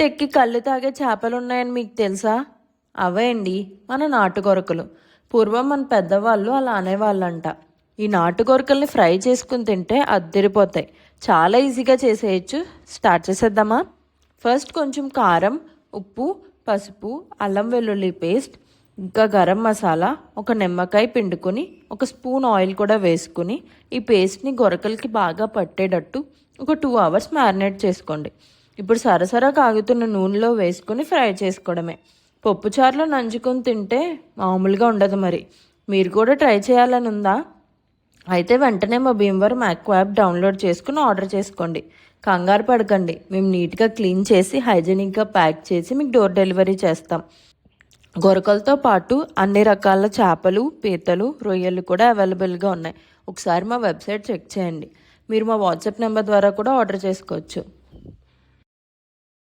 తెక్కి కళ్ళు తాగే చేపలు ఉన్నాయని మీకు తెలుసా? అవే అండి మన నాటుకొరకలు. పూర్వం మన పెద్దవాళ్ళు అలా అనేవాళ్ళంట. ఈ నాటుకొరకల్ని ఫ్రై చేసుకుని తింటే అద్దరిపోతాయి. చాలా ఈజీగా చేసేయచ్చు. స్టార్ట్ చేసేద్దామా? ఫస్ట్ కొంచెం కారం, ఉప్పు, పసుపు, అల్లం వెల్లుల్లి పేస్ట్, ఇంకా గరం మసాలా, ఒక నిమ్మకాయ పిండుకొని, ఒక స్పూన్ ఆయిల్ కూడా వేసుకుని ఈ పేస్ట్ని గొరకలకి బాగా పట్టేటట్టు ఒక 2 అవర్స్ మ్యారినేట్ చేసుకోండి. ఇప్పుడు సరసరా కాగుతున్న నూనెలో వేసుకుని ఫ్రై చేసుకోవడమే. పప్పుచారులో నంచుకొని తింటే మామూలుగా ఉండదు. మరి మీరు కూడా ట్రై చేయాలని ఉందా? అయితే వెంటనే మా భీమవరం యాక్వా యాప్ డౌన్లోడ్ చేసుకుని ఆర్డర్ చేసుకోండి. కంగారు పడకండి, మేము నీట్గా క్లీన్ చేసి హైజీనిక్గా ప్యాక్ చేసి మీకు డోర్ డెలివరీ చేస్తాం. గొరకలతో పాటు అన్ని రకాల చేపలు, పీతలు, రొయ్యలు కూడా అవైలబుల్గా ఉన్నాయి. ఒకసారి మా వెబ్సైట్ చెక్ చేయండి. మీరు మా వాట్సాప్ నెంబర్ ద్వారా కూడా ఆర్డర్ చేసుకోవచ్చు.